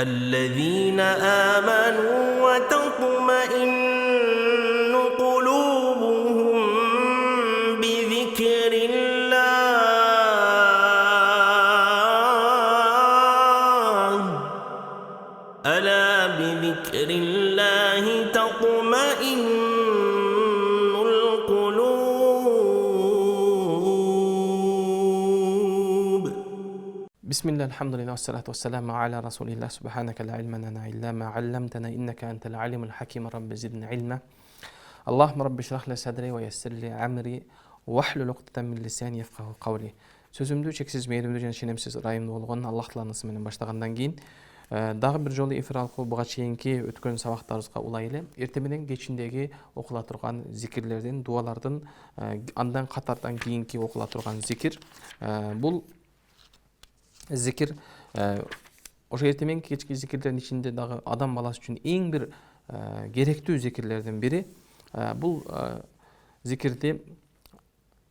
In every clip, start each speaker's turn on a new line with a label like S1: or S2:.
S1: الذين آمنوا وتطمئن قلوبهم بذكر الله ألا بذكر الله تطمئن القلوب.
S2: بسم الله الحمد لله والصلاة والسلام على رسول الله سبحانك لا علم لنا إلا ما علمتنا إنك أنت العليم الحكيم رب زدنا علما اللهم رب اشرح لي صدري ويسر لي أمري واحلل عقدة من لساني يفقهوا قولي. Сөзімді шексіз мейірімді және сенімсіз райымды болған Аллах Тағаланың ісімен баштағандан кейін дағы бір жолы эфир арқылы бұға чейінгі өткен сабақтарымызға улайлы ертеменен кечіндегі оқыла тұрған зикірлерден, дуалардың андан қатардан кейінгі оқыла тұрған зикір. Бұл зикір ошо ертемен кечки зикирлердин ичинде дагы адам баласы үчүн эң бир керектүү зикирлердин бири. Бул зикирди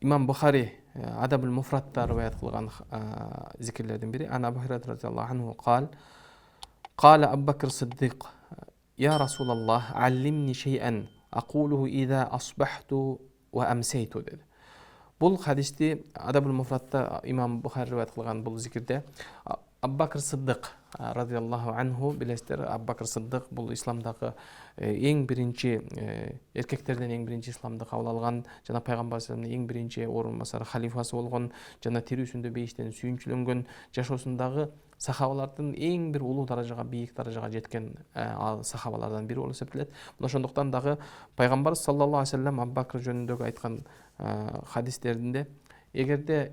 S2: имам Бухари Адабул Муфратта риваят кылган зикирлердин бири. Ана Абу Хурайра радиаллаху анху قال أبو بكر الصديق يا رسول الله علمني شيئا أقوله إذا أصبحت وأمسيت dedi. Бұл хадисте Адабул Муфратта имам Бухари риваят кылган бұл зикирде Абу Бакр Сиддик радиаллаху анху, билесиздер, Абу Бакр Сиддик бұл исламдагы эң биринчи эркектерден эң биринчи исламды кабыл алган, жана пайгамбар саллаллаху эң биринчи орун басары халифасы болгон, жана тирүүсүндө бейиштен сүйүнчүлөнгөн, жашоосундагы сахабалардын эң бир улуу даражага, бийик даражага жеткен сахабалардан бири болуп эсептелет. Мына ошондуктан дагы пайгамбар саллаллаху алейхи вассалам Абу Бакр жөнүндөгү айткан хадистеринде эгерде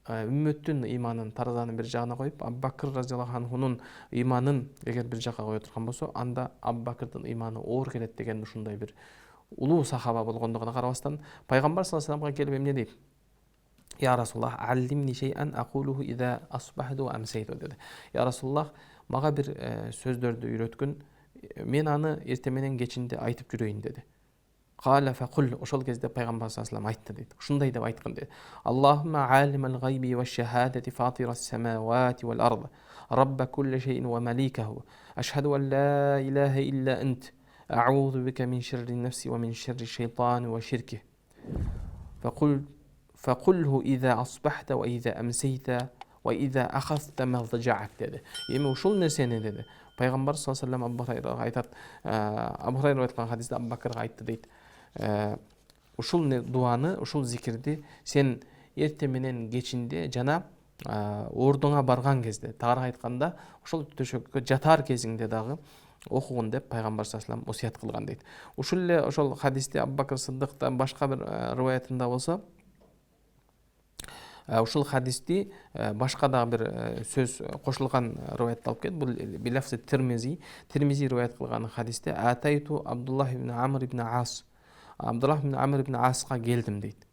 S2: үммөттүн иманын таразанын бир жагына коюп, Абу Бакр разияллаху анхунун иманын эгер бир жакка кое турган болсо, анда Абу Бакрдын иманы оор келет деген ушундай бир улуу сахаба болгондугуна карабастан пайгамбар саллаллаху алейхи вассаламга келип эмне дейт? Я Расулаллах, аллимни шей'ан акулуху иза асбахту ва амсайту dedi. Я Расулаллах, мага бир сөздөрдү үйрөткүн, мен аны эртеменен кечинде айтып жүрөйүн dedi. Каля факул, ошол кезде пайгамбар саллаллаху алейхи айтты дейт. Ушундай деп айткан дейт. Аллахумма алимал гайби ва шахадати фатирас самавати вал ард, рабба кулли шейин ва маликаху, ашхаду ан ла илаха илля ант, а'удhu бика мин шарри нафси ва мин шарри шайтани ва ширки. فقله إذا أصبحت وإذا أمسيت وإذا أخذت مضجعك dedi. Эми ушул нерсени dedi. Пайгамбар саллаллаху алейхи Абу Хурайрага айтат. Абу Хурайра айткан хадисте Абу Бакрга айтты дейт. Ушул дуаны, ушул зикирди сен эртеменен кечинде жана ордуңа барган кезде, тагыраак айтканда, ушул төшөккө жатар кезиңде дагы окугун деп пайгамбар саллаллаху алейхи осуят кылган дейт. Ушул эле ошол хадисте Абу Бакр Сиддиктан башка бир риваятында болсо, ушул хадисти башка дагы бир сөз кошулган риваятта алып келет. Бул билафзи Тирмизи риваят кылган хадисте Атайту Абдуллах ибн Амр ибн Ас, Абдуллах ибн Амр ибн Асга келдим дейт.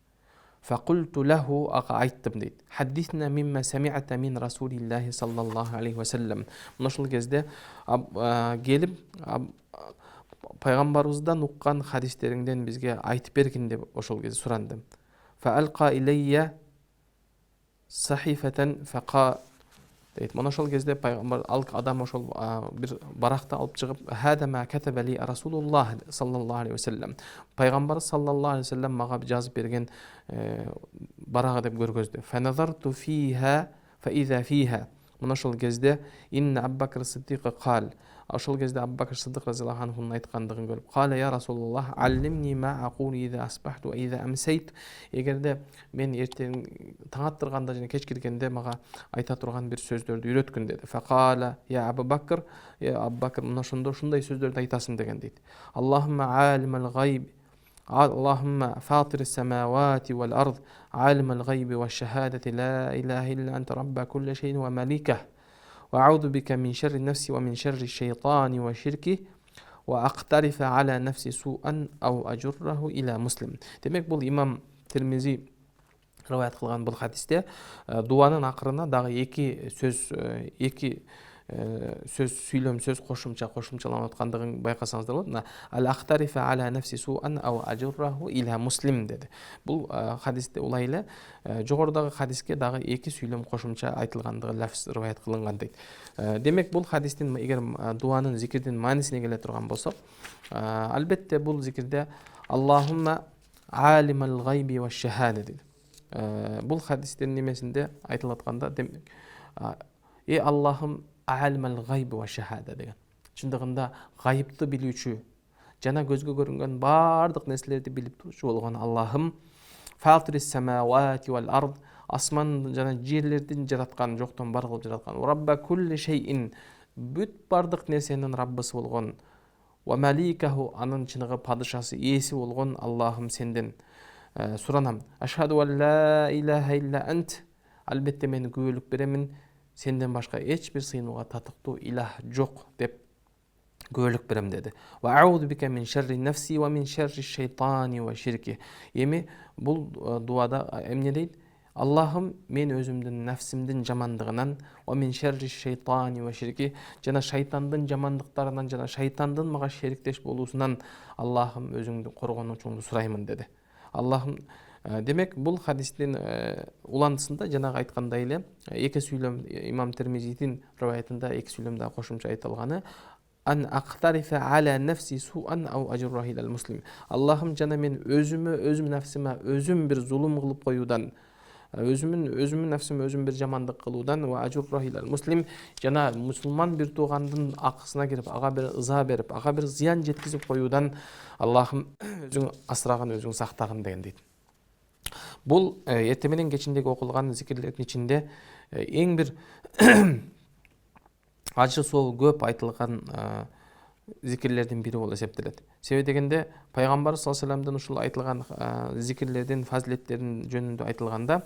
S2: Факульту лаху, ага айттым дейт. Хаддисна мимма сами'ата мин Расулиллахи саллаллаху алейхи ва саллам. Мына ушул кезде келип пайгамбарыбыздан уккан хадистериңден бизге айтып бергин деп ошол кезде сурандым. Фаалqa ilayya сахифатан фақа дейт. Мына ошол кезде пайгамбар адам ошол бир баракты алып чыгып, хада ма катаба ли Расулуллах саллаллаху алейхи ва саллам. Пайгамбар саллаллаху алейхи ва саллам мага жазып берген барагы деп көргөздү. Фаназарту фиха фа иза фиха. Мына ошол кезде инна Абу Бакр Сиддик кал. Ошол кезде Абу Бакр Сиддик разияллаху анхунун айткандыгын көрүп, кала я Расулуллах, аллимни ма aqulu иза асбахту ва иза амсайт. Эгерде мен эртең таң аттырганда жана кеч киргенде мага айта турган бир сөздөрдү үйрөткүн dedi. Факала я Абу Бакр, Абу Бакр мына ушундай сөздөрдү айтасың деген дейт. Аллахумма алимал гайб, Аллахумма фатирис самавати вал ард, алимал гайби ва шахадати ла илаха илля анта рабба кулли шейин ва маликах. وأعوذ بك من شر النفس ومن شر الشيطان وشركه وأقترف على نفسي سوءا أو أجره إلى مسلم. Демек бул имам Тирмизи риваят кылган бул хадисте дуанын акырына дагы эки сөз, эки сөз кошумчаланып аткандыгын байкасаңыздар болот. Мына ал-ахтарифа аля нафси суан ау ажурраху иля муслим деди. Бул хадисте улай эле жогорудагы хадиске дагы эки сүйлөм кошумча айтылгандыгы лафз риваят кылынган дейт. Демек бул хадистин эгер дуанын зикирдин маанисине келе турган болсок, албетте бул зикирде Аллахумма алимал гайби ва шахада дейт. Бул хадистин немесинде айтылып атканда, демек Аллахым алимал гайби ва шахада деген. Чындыгында гайыпты билүүчү жана көзгө көрүнгөн бардык нерселерди билип турчу болгон Аллахым фатирис самавати вал ард, асман жана жерлердин жараткан, жоктон бар кылып жараткан, рабба кулли шейин, бүт бардык нерсенин раббысы болгон, ва маликаху, анын чыныгы падышасы, ээси болгон Аллахым сенден суранам. Ашхаду ан ла илаха илля ант, албетте мен күбөлүк беремин, сенден башка эч бир сыйынууга татыктуу илах жок деп күбөлүк берем деди. Ва ауду бика мин шарри нафси ва мин шарри шейтани ва ширки. Эми бул дуада эмне дейт? Аллахым мен өзүмдүн нафсимдин жамандыгынан, ва мин шарри шейтани ва ширки, жана шайтандын жамандыктарынан жана шайтандын мага шериктеш болуусунан Аллахым өзүңдү коргонуучуңду сураймын деди. Аллахым, демек бул хадистин уландысында жанагы айткандай эле эки сүйлөм, имам Термизидин риваятында эки сүйлөмдө кошумча айтылганы ан ақтарифа аля нафси суан ау ажурраху илал муслим. Аллахым жана мен өзүм нафсиме өзүм бир зулум кылып коюудан, өзүмүн нафсиме өзүм бир жамандык кылуудан, ва ажурраху илал муслим, жана мусулман бир туугандын акысына кирип, ага бир ыза берип, ага бир зыян жеткизип коюудан Аллахым өзүң асырагын, өзүң сактагын деген дейт. Бул эртең менен кечиндеги окулган зикирлердин ичинде эң бир ачы сол көп айтылган зикирлердин бири болуп эсептелет. Себеби дегенде пайгамбар саллаллаху алейхи вассаламдын ушул айтылган зикирлердин фазилеттерин жөнүндө айтылганда,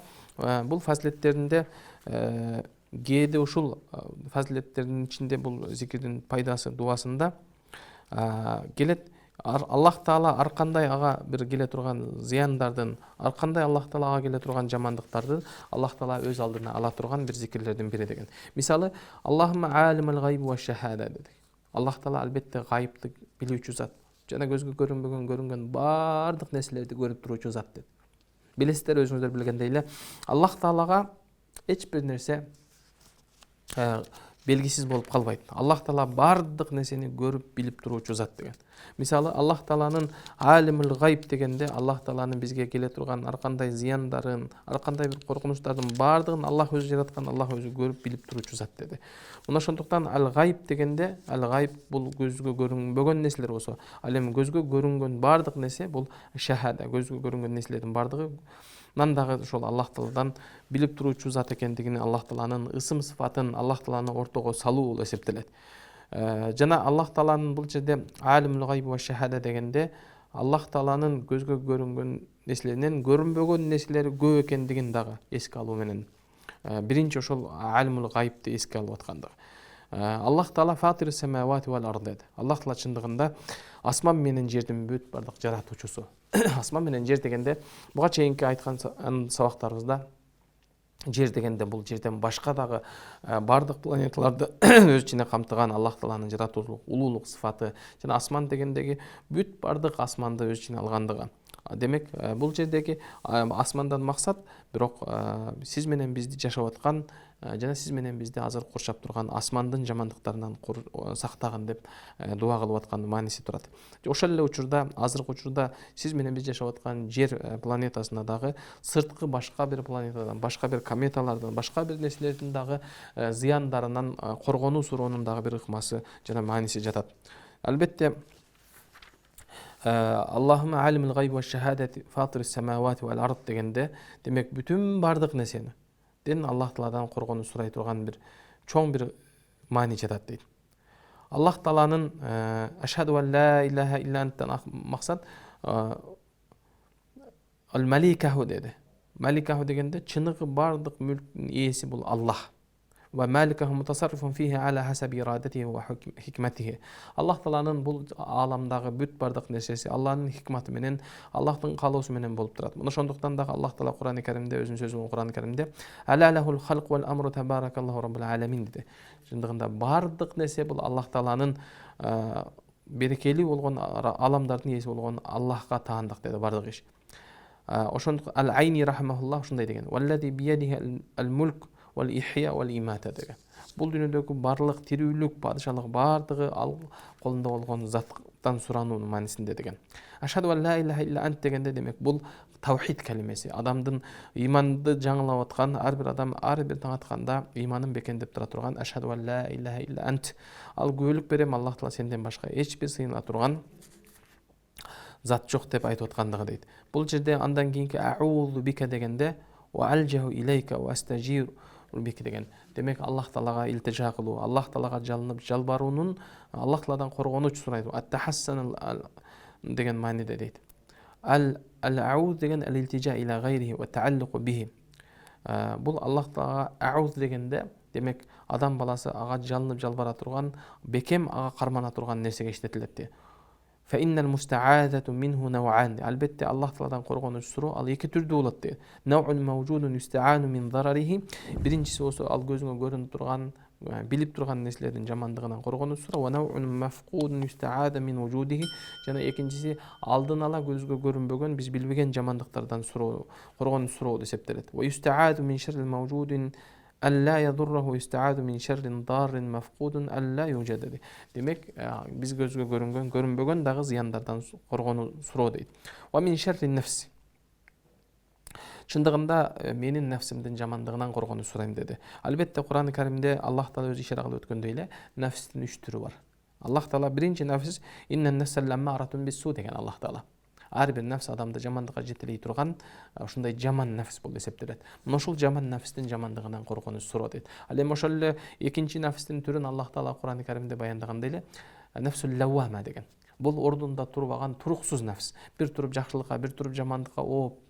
S2: бул фазилеттеринде кээде ушул фазилеттердин ичинде бул зикирдин пайдасы дуасында келет. Аллах Таала ар кандай ага бир келе турган зыяндардын, ар кандай Аллах Таала ага келе турган жамандыктарды Аллах Таала өз алдына ала турган бир зикирлердин бири деген. Мисалы, Аллахумма алимал гайби ва шахада дедик. Аллах Таала албетте гайыпты билүүчү зат, жана көзгө көрүнгөн бардык нерселерди көрүп туруучу зат dedi. Билесиздер, өзүңүздөр билгендей эле, Аллах Таалага эч бир нерсе белгисиз болуп калбайт. Аллах Таала бардык нерсени көрүп билип туруучу зат деген. Мисалы, Аллах Тааланын алимул гайб дегенде, Аллах Тааланын бизге келе турган ар кандай зыяндарын, ар кандай бир коркунучтардын бардыгын Аллах өзү жараткан, Аллах өзү көрүп билип туруучу зат деди. Мына ошондуктан ал гайб дегенде, ал гайб бул көзгө көрүнбөгөн нерселер болсо, ал эми көзгө көрүнгөн бардык нерсе бул шахада, көзгө көрүнгөн нерселердин бардыгы дагы ошол Аллах Тааладан билип туруучу зат экендигин, Аллах Тааланын ысым сыфатын Аллах Тааланы ортого салуу болуп эсептелет. Жана Аллах Тааланын бул жерде алимул гайби ва шахада дегенде, Аллах Тааланын көзгө көрүнгөн нерселеринен көрүнбөгөн нерселери көп экендигин дагы эске алуу менен биринчи ошол алимул гайбти эске алып аткандыгы. Аллах Таала фатирис самавати вал ард деди. Аллах Таала чындыгында асман менен жердин бүт бардык жаратуучусу. Асман менен жер дегенде, буга чейинки айткан сабактарыбызда жер дегенде бул жерден башка дагы бардык планеталарды өз ичине камтыган Аллах Тааланын жаратуулук, улуулук сыфаты, жана асман дегендеги бүт бардык асманды өз ичине алгандыгы. Демек, бул жердеги асмандан максат бирок сиз менен бизди жашап аткан жана сиз менен бизди азыр курчап турган асмандын жамандыктарынан сактагын деп дуа кылып аткан мааниси турат. Ошол эле учурда, азыркы учурда сиз менен биз жашап аткан жер планетасына дагы сырткы башка бир планетадан, башка бир кометалардан, башка бир нерселердин дагы зыяндарынан коргонуу суроонун дагы бир ыкмасы жана мааниси жатат. Албетте, Аллахумма алимул гайби ва шахадати фатирис самавати вал ард дегенде, демек бүтүн бардык нерсени Аллах Тааладан коргонуу сурай турган бир чоң бир маани жатат дейт. Аллах Тааланын ашхаду ан ла илаха илля анттан максат ал маликаху деди. Маликаху дегенде чыныгы бардык мүлктүн ээси бул Аллах. ومالكه متصرف فيه على حسب إرادته وحكمته. الله Тааланын бул аламдагы бүт бардык нерсеси Аллахтын хикматы менен, Аллахтын каалоосу менен болуп турат. Мына ошондуктан дагы Аллах Таала Кур'ан-ы Каримде өзүнүн сөзү Кур'ан-ы Каримде «Аля лахул халк вал амру табаракаллаху раббул аламин» деди. Чындыгында бардык нерсе бул Аллах Тааланын берекелүү болгон аламдардын ээси болгон Аллахка таандык деди бардык иш. Ошондук Ал-Айни рахмахуллах ушундай деген: «Валлади биядихи ал-мулк вал ихя вал имата» деген. Бул дүйнөдөгү барлык тирүүлүк, падышалык бардыгы ал колунда болгон заттан сурануунун маанисинде деген. Ашхаду ан ла илаха илля ант дегенде демек бул тавхид калимеси. Адамдын иманды жаңылап аткан, ар бир адам ар бир таң атканда иманын бекемдеп тура турган ашхаду ан ла илаха илля ант. Ал күбөлүк берем, Аллах Таала сенден башка эч бир сыйына турган зат жок деп айтып аткандыгы дейт. Бул жерде андан кийинки аузу бика дегенде ва алжаху илейка ва астажиру бика деген. Демек Аллах Таалага илтижа кылуу, Аллах Таалага жалынып жалбаруунун, Аллах Тааладан коргонуч сурайт. Ат-тахассан деген мааниде дейт. Ал-ауз деген ал-илтижа иля гайрихи ва тааллуқу бихи. Бул Аллах Таалага ауз дегенде демек адам баласы ага жалынып жалбара турган, бекем ага кармана турган нерсеге иштетилет. Фаиннал мустаазату минху нав'ан. Албетте Аллах Тааладан коргонуч суроо ал эки түрдүү болот дейт. Нав'ун мавжудун юстаану мин зарарихи. Биринчиси болсо ал көзүңө көрүнүп турган, билип турган нерселердин жамандыгынан коргонуч суроо. Ва нав'ун мафкудун юстаада мин вужудихи. Жана экинчиси алдын ала көзгө көрүнбөгөн, биз билбеген жамандыктардан суроо, коргонуч суроо деп эсептелет. Ва юстааду мин шаррил мавжудин алла ядурраху юстааду мин шаррин даррин мафкудун алла южадади. Демек биз көзгө көрүнгөн, көрүнбөгөн дагы зыяндардан коргонуу суроо дейт. Ва мин шаррин нафс. Чындыгында менин нафсимдин жамандыгынан коргонуу сурайм деди. Албетте Кур'ан-ы Каримде Аллах Таала өзү ишара кылып өткөндөй эле нафстин 3 түрү бар. Аллах Таала биринчи нафс иннан нафсал ламмаратун бис-су деген Аллах Таала. Ар бир нафс адамды жамандыкка жетелей турган ушундай жаман нафс болуп эсептелет. Мына ушул жаман нафстин жамандыгынан коргонуч суроо дейт. Ал эми ошол эле экинчи нафстин түрүн Аллах Таала Кур'ан-ы Каримде баяндагандай эле нафсул лаввама деген. Бул ордунда турбаган туруксуз нафс. Бир туруп жакшылыкка, бир туруп жамандыкка,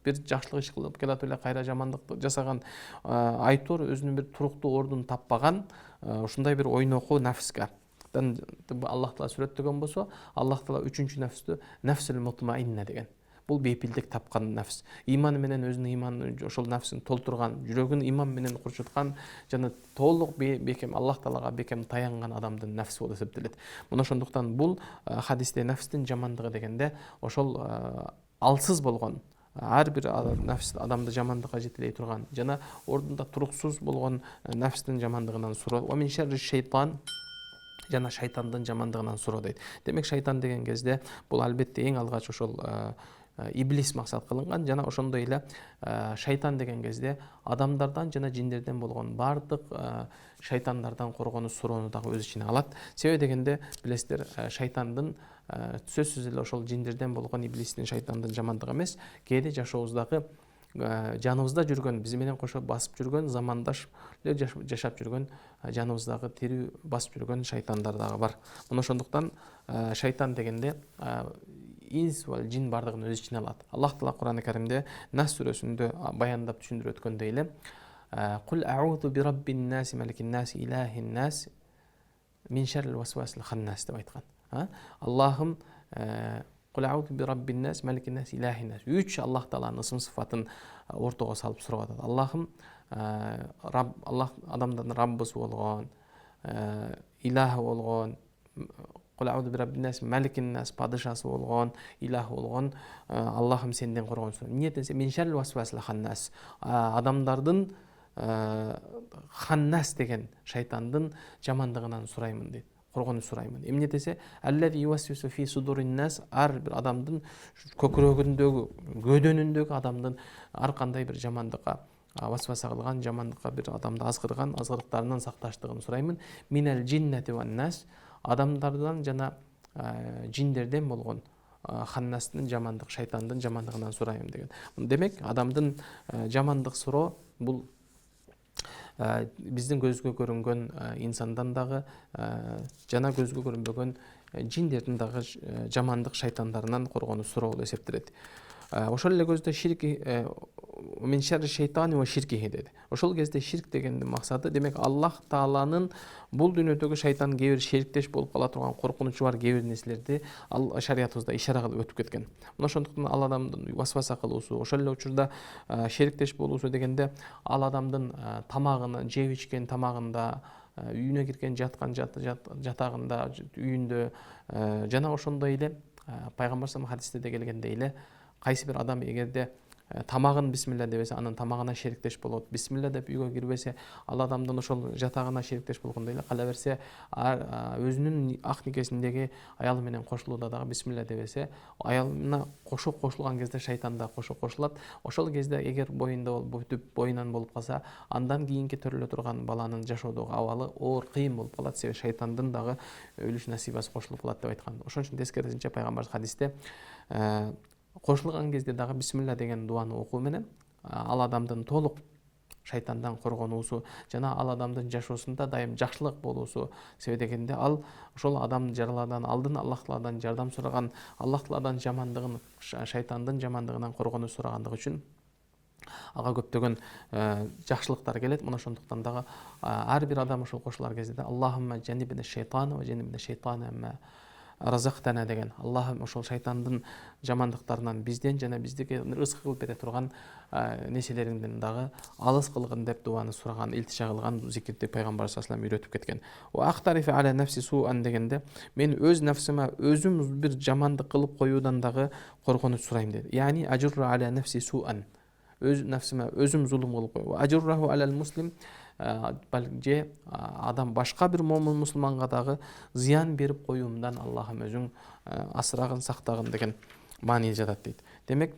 S2: бир жакшылык иш кылып келатып эле кайра жамандык жасаган айтор өзүнүн бир туруктуу ордун таппаган ушундай бир ойнокуу нафске. Аллах Таала сүрөттөгөн болсо, Аллах Таала үчүнчү нафсту нафсул мутмаинна деген. Бул бейпилдик тапкан нафс. Иман менен өзүнүн иманын ошол нафсын толтурган, жүрөгүн иман менен курчуткан жана толук бекем Аллах Таалага бекем таянган адамдын нафси болуп эсептелет. Мына ошондуктан бул хадисте нафстин жамандыгы дегенде ошол алсыз болгон ар бир нафс адамды жамандыкка жетелей турган жана ордунда туруксуз болгон нафстин жамандыгынан суроо. Ва мин шарри шайтан жана шайтандын жамандыгынан суроо дейт. Демек шайтан деген кезде бул албетте эң алгач ошол иблис максат кылынган жана ошондой эле шайтан деген кезде адамдардан жана жиндерден болгон бардык шайтандардан коргонуч суроону дагы өз ичине алат. Себеби дегенде билесиздер, шайтандын сөзсүз эле ошол жиндерден болгон иблистин шайтандын жамандыгы эмес, кээде жашообуздагы жаныбызда жүргөн, биз менен кошо басып жүргөн, замандаш жашап жүргөн, жаныбыздагы тирүү басып жүргөн шайтандар дагы бар. Мына ошондуктан шайтан дегенде инс ва жин бардыгын өз ичине алат. Аллах Таала Кур'ан-ы Каримде Нас сүрөсүндө баяндап түшүндүрүп өткөндөй эле Кул аузу би раббин наси маликин наси илахин нас мин шаррил васвасил ханнас деп айткан. Аллахым Кул аузу би раббин нас маликин наси илахин нас. 3 Аллах Тааланын ысым сыфатын ортого салып сурап атат. Аллахым Аллах адамдардын Раббысы болгон, илахы болгон, Кул аузу би раббин нас маликин нас падышасы болгон, илахы болгон Аллахым сенден коргон сурайм. Эмне десе мин шаррил васвасил ханнас. Адамдардын ханнас деген шайтандын жамандыгынан сураймын дейт. Коргонуч сураймын. Эмне десе аллази ювасвису фи судурин нас, ар бир адамдын көкүрөгүндөгү, көдөнүндөгү адамдын ар кандай бир жамандыкка васваса кылган, жамандыкка бир адамды азгырган, азгырыктарынан сакташтыгын сураймын. Минал джиннати ван нас, адамдардан жана жиндерден болгон ханнастын жамандык, шайтандын жамандыгынан сурайм деген. Демек адамдын жамандык суроо бул биздин көзгө көрүнгөн инсандан дагы жана көзгө көрүнбөгөн жиндердин дагы жамандык шайтандарынан коргонуч суроо болуп эсептелет. Ошол эле көздө ширк мен шерри шейтани ва ширкихи деди. Ошол кезде ширк дегендин максаты демек Аллах Тааланын бул дүйнөдөгү шайтан кээ бир шериктеш болуп кала турган коркунучу бар кээ бир нерселерди ал шариятыбызда ишара кылып өтүп кеткен. Мына ошондуктан ал адамдын васваса кылуусу, ошол эле учурда шериктеш болуусу дегенде ал адамдын тамагын жеп ичкен тамагында, үйүнө кирген жаткан жатагында, үйүндө жана ошондой эле пайгамбар саллаллаху алейхи хадисте келгендей эле кайсы бир адам эгерде тамагын бисмилла дебесе, анын тамагына шериктеш болот. Бисмилла деп үйгө кирбесе, ал адамдын ошол жатагына шериктеш болгондой эле кала берсе, өзүнүн ак никесиндеги аялы менен кошулууда дагы бисмилла дебесе, аялына кошулган кезде шайтан да кошулат. Ошол кезде эгер боюнда бүтүп боюнан болуп калса, андан кийинки төрөлө турган баланын жашоодогу абалы оор кыйын болуп калат. Себеби шайтандын дагы өлүш насибасы кошулуп калат деп айткан. Ошон үчүн тескерисинче пайгамбар хадисте кошулган кезде дагы бисмилла деген дуаны окуу менен ал адамдын толук шайтандан коргонуусу жана ал адамдын жашоосунда дайым жакшылык болуусу. Себеби дегенде ал ошол адам жаралардан алдын Аллах Тааладан жардам сураган, Аллах Тааладан жамандыгын, шайтандын жамандыгынан коргонуч сурагандыгы үчүн ага көптөгөн жакшылыктар келет. Мына ошондуктан дагы ар бир адам ошол кошулар кезде Аллахумма жанибна шейтана ва жанибна шейтана ма разактана деген, Аллахым ошол шайтандын жамандыктарынан бизден жана биздике рызык кылып бере турган нерселериңден дагы алыс кылгын деп дуаны сураган, илтиша кылган зикирди пайгамбар саллаллаху алейхи вассалам үйрөтүп кеткен. Ва ахтарифи аля нафси суан дегенде мен өз нафсыма өзүм бир жамандык кылып коюудан дагы коргонуч сурайм деди. Яни ажурра аля нафси суан, өз нафсыма өзүм зулум кылып коюу. Ажурраху алал муслим, же адам башка бир момун мусулманга дагы зыян берип коюумдан Аллахым өзүң асырагын, сактагын деген маани жатат дейт. Демек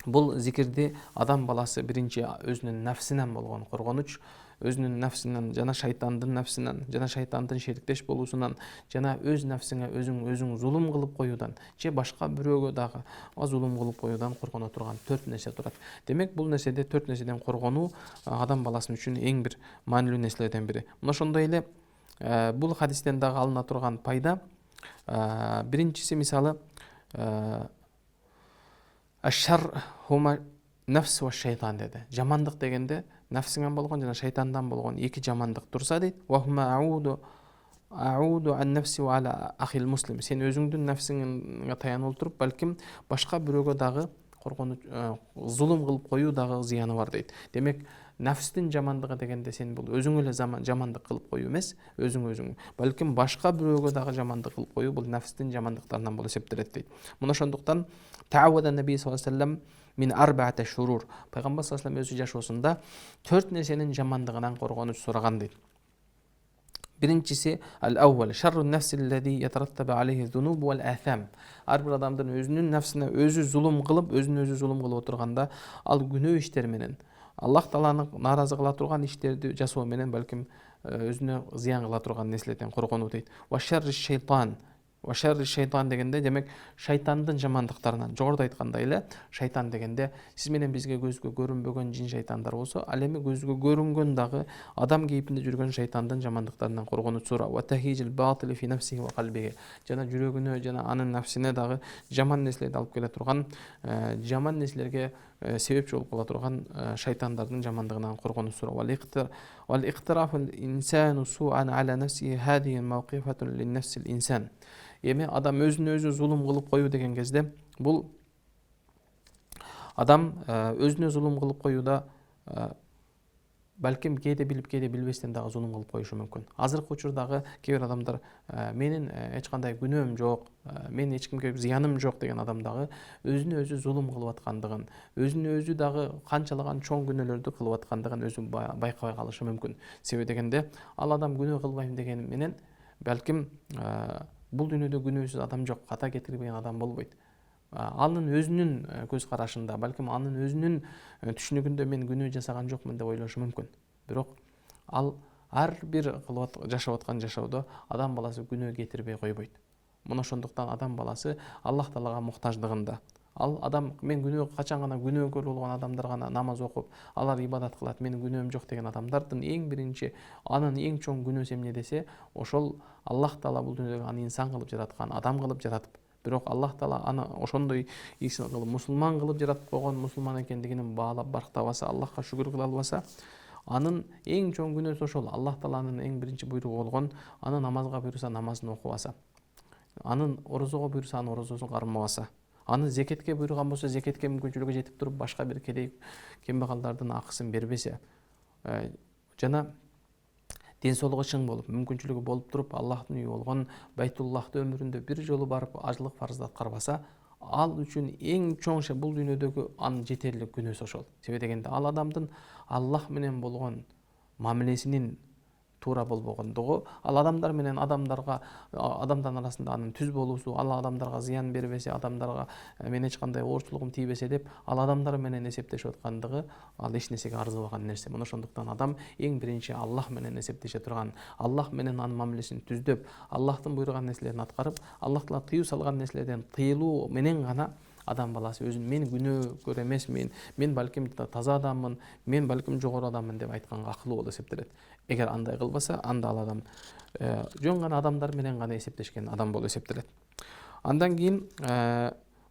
S2: бул зикирди адам баласы биринчи өзүнүн нафсинен болгон коргонуч, өзүнүн нафсинен жана шайтандын нафсинен жана шайтандын шериктеш болуусунан жана өз нафсиңе өзүң зулум кылып коюудан же башка бирөөгө дагы зулум кылып коюудан коргоно турган 4 нерсе турат. Демек бул нерседе 4 нерседен коргонуу адам баласынын үчүн эң бир маанилүү нерселерден бири. Мына ошондой эле бул хадистен дагы алына турган пайда, биринчиси мисалы ашшар хума нафс ва шайтан деди. Жамандык дегенде нафсиңен болгон жана шайтандан болгон эки жамандык турса дейт. Ва хума ауду ан нафси ва ала ахил муслим. Сен өзүңдүн нафсиңе таянып туруп, балким башка бирөөгө дагы коргонуч зулум кылып коюу дагы зыяны бар дейт. Демек нафстин жамандыгы дегенде сен бул өзүң эле жамандык кылып коюу эмес, өзүң балким башка бирөөгө дагы жамандык кылып коюу бул нафстин жамандыктарынан болуп эсептелет дейт. Мына ошондуктан таавада наби саллаллаху алейхи вассалам мин арбаата шурур. Пайгамбар саллаллаху алейхи вассалам өзү жашоосунда 4 нерсенин жамандыгынан коргонуч сураган дейт. Биринчиси ал-аввал шаррун нафси аллази ятараттабу алейхи зунуб вал афам. Ар бир адамдын өзүнүн нафсине өзү зулум кылып, отурганда ал күнөө иштер менен Аллах Тааланы наразы кыла турган иштерди жасоо менен балким өзүнө зыян кыла турган нерселерден коргонуу дейт. Ва шарри шейтан. Ва шарри шейтан дегенде демек шайтандын жамандыктарынан. Жогоруда айткандай эле шайтан дегенде сиз менен бизге көзгө көрүнбөгөн жин шайтандар болсо, ал эми көзгө көрүнгөн дагы адам кейпинде жүргөн шайтандын жамандыктарынан коргонуч сура. Ва тахижил батили фи нафсихи ва калбиги. Жана жүрөгүнө жана анын нафсине дагы жаман нерселерди алып келе турган, жаман нерселерге себепчи болуп кала турган шайтандардын жамандыгынан коргонуч сура. Вал иктирафу инсану суан ала нафсихи хадиhi мавқифатун лин нафсил инсан. Эми адам өзүнө өзү зулум кылып коюу деген кезде бул адам өзүнө зулум кылып коюуда балким кээде билип кээде билбестен дагы зулум кылып коюшу мүмкүн. Азыркы учурдагы кээ бир адамдар менин эч кандай күнөөм жок, мен эч кимге зыяным жок деген адам дагы өзүнө өзү зулум кылып аткандыгын, өзүнө өзү дагы канчалаган чоң күнөөлөрдү кылып аткандыгын өзү байкабай калышы мүмкүн. Себеби дегенде ал адам күнөө кылбайм дегени менен балким бул дүйнөдө күнөөсүз адам жок, ката кетирбеген адам болбойт. Анын өзүнүн көз карашында, балким анын өзүнүн түшүнүгүндө мен күнөө жасаган жокмун деп ойлошу мүмкүн. Бирок ал ар бир жашап аткан жашоодо адам баласы күнөө кетирбей койбойт. Мына ошондуктан адам баласы Аллах Таалага муктаждыгында. Ал адам мен күнөө качан гана күнөөкөр болгон адамдар гана намаз окуп, алар ибадат кылат, менин күнөөм жок деген адамдардын эң биринчи, анын эң чоң күнөөсү эмне десе, ошол Аллах Таала бул дүйнөдө аны инсан кылып жараткан, адам кылып жаратып, Бирок Аллах Таала аны ошондой ишин кылып мусулман кылып жаратып койгон, мусулман экендигин баалап барктабаса, Аллахка шүгүр кыла албаса, анын эң чоң күнөөсү ошол. Аллах Тааланын эң биринчи буйругу болгон, аны намазга буйруса намазын окубаса, анын орозого буйруса анын орозосун кармабаса, аны зекетке буйруган болсо зекетке мүмкүнчүлүгү жетип туруп башка бир кедей кембагалдардын акысын бербесе, жана ден соолугу чың болуп, мүмкүнчүлүгү болуп туруп Аллахтын үйү болгон Байтуллахты өмүрүндө бир жолу барып ажылык фарзды аткарбаса, ал үчүн эң чоң бул дүйнөдөгү анын жетерлик күнөөсү ошол. Себеби дегенде ал адамдын Аллах менен болгон мамилесинин туура болбогондугу, ал адамдар менен адамдардын арасында анын түз болуусу, ал адамдарга зыян бербесе, адамдарга мен эч кандай оорчулугум тийбесе деп, ал адамдар менен эсептешип аткандыгы ал эч нерсеге арзыбаган нерсе. Мына ошондуктан адам эң биринчи Аллах менен эсептеше турган, Аллах менен анын мамилесин түздөп, Аллахтын буйруган нерселерин аткарып, Аллах Таала тыюу салган нерселерден тыйылуу менен гана адам баласы өзүн мен күнөөкөр эмесмин, мен балким таза адаммын, мен балким жогору адаммын деп айтканга акылуу болуп эсептелет. Эгер андай кылбаса, анда ал адам жөн гана адамдар менен гана эсептешкен адам болуп эсептелет. Андан кийин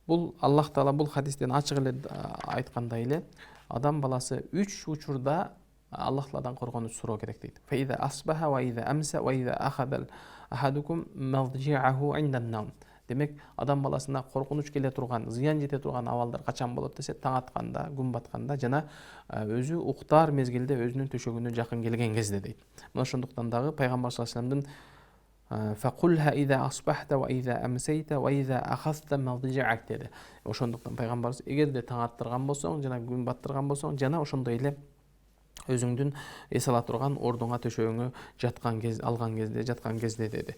S2: бул Аллах Таала бул хадистен ачык эле айткандай эле, адам баласы 3 учурда Аллах Тааладан коргонуч суроо керек дейт. Фаиза асбаха ва иза амса ва иза ахадал ахадукум маджи'аху индан-нам. Демек, адам баласына коркунуч келе турган, зыян жете турган абалдар качан болот десе, таң атканда, күн батканда жана өзү уктар мезгилде өзүнүн төшөгүнө жакын келген кезде дейт. Мына ошондуктан дагы пайгамбар саллаллаху алейхи вассаламдын факулха иза асбахта ва иза амсайта ва иза ахазта маджи'ак деди. Ошондуктан пайгамбарыбыз эгерде таң аттырган болсоң жана күн баттырган болсоң жана ошондой эле өзүңдүн эс ала турган ордуңа төшөгүңө жаткан кезде деди.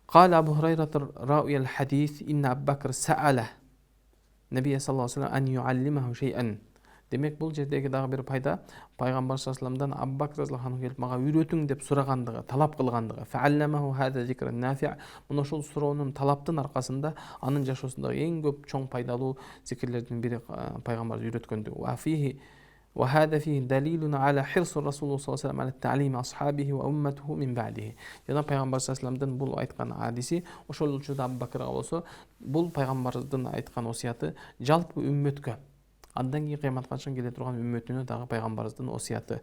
S2: قال أبو هريرة راوي الحديث إن أبا بكر سأل النبي صلى الله عليه وسلم أن يعلمه شيئا. Демек, бул жердеги дагы бир пайда, пайгамбар саллаллаху алейхи вассаламдан Абу Бакр разияллаху анху келип мага үйрөтүң деп сурагандыгы, талап кылгандыгы. Фаалламаху хада зикр нафи'. Мына ошол суроонун талаптын аркасында анын жашоосундагы эң көп чоң пайдалуу зикирлердин бири пайгамбар үйрөткөндүгү. Ва фихи وهذا فيه دليل على حرص الرسول صلى الله عليه وسلم على تعليم أصحابه وأمته من بعده. Жана пайгамбар саллаллаху алейхи вассаламдын бул айткан хадиси ошол учурда Абу Бакрга болсо, бул пайгамбардын айткан осуяты жалпы үммөткө, андан кийин кыяматка чейин келе турган үммөтүнө дагы пайгамбарыбыздын осуяты.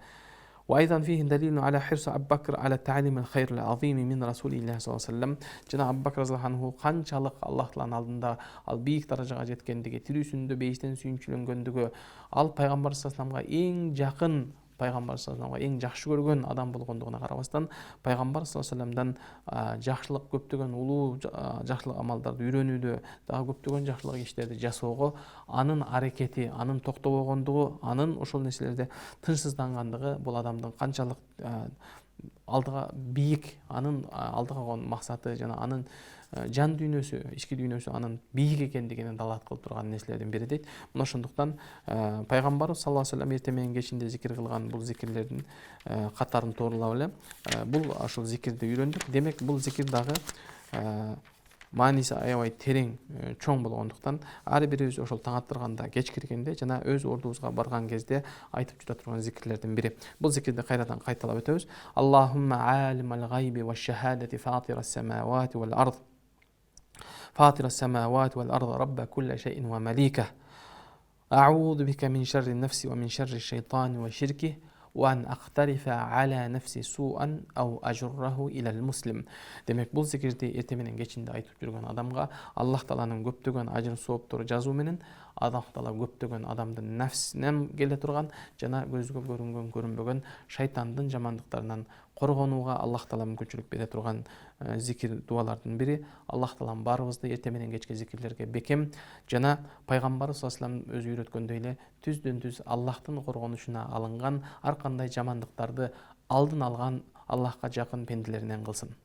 S2: وأيضا فيه دليل على حرص أبي بكر على تعليم الخير العظيم من رسول الله صلى الله عليه وسلم. Жана Абу Бакр разияллаху анху канчалык Аллах Тааланын алдында ал бийик даражага жеткендиги, тирүүсүндө бейиштен сүйүнчүлөнгөндүгү, ал пайгамбар саллаллаху алейхи вассаламга эң жакын, пайгамбар саллаллаху алейхи вассаламга эң жакшы көргөн адам болгондугуна карабастан, пайгамбар саллаллаху алейхи вассаламдан жакшылык көптөгөн улуу жакшылык амалдарды үйрөнүүдө, дагы көптөгөн жакшылык иштерди жасоого анын аракети, анын токтобогондугу, анын ошол нерселерде тынчсыздангандыгы бул адамдын канчалык алдыга бийик, анын алдыга койгон максаты жана анын жан дүйнөсү, ички дүйнөсү анын бийик экендигине далаат кылып турган нерселердин бири дейт. Мына ошондуктан пайгамбарыбыз саллаллаху алейхи вассалам эртең менен кечинде зикир кылган бул зикирлердин катарын тоорулап эле бул ошол зикирди үйрөндүк. Демек, бул зикир дагы мааниси аябай терең, чоң болгондуктан ар бирибиз ошол таң аттырганда, кеч киргенде жана өз ордубузга барган кезде айтып жүрө турган зикирлердин бири. Бул зикирди кайрадан кайталап өтөбүз. Аллахумма алимал гайби ва шахадати фатирас самавати вал ард. فاطر السماوات والأرض رب كل شيء ومليكه أعوذ بك من شر النفس ومن شر الشيطان وشركه وأن أقترف على نفسي سوءا أو أجره إلى المسلم. Демек, бул зикирди эртең менен кечинде айтып жүргөн адамга Аллах Тааланын көптөгөн ажыр сооптору жазуу менен Аллах Таала көптөгөн адамдын нафсинен келе турган жана көзгө көрүнгөн көрүнбөгөн шайтандын жамандыктарынан коргонууга Аллах Таала мүмкүнчүлүк бере турган зикир дуалардын бири. Аллах Таалам баарыбызды эртең менен кечке зикирлерге бекем жана пайгамбар саллаллаху алейхи вассалам өзү үйрөткөндөй эле түздөн түз Аллахтын коргонучуна алынган ар кандай жамандыктарды алдын алган Аллахка жакын пенделеринен кылсын.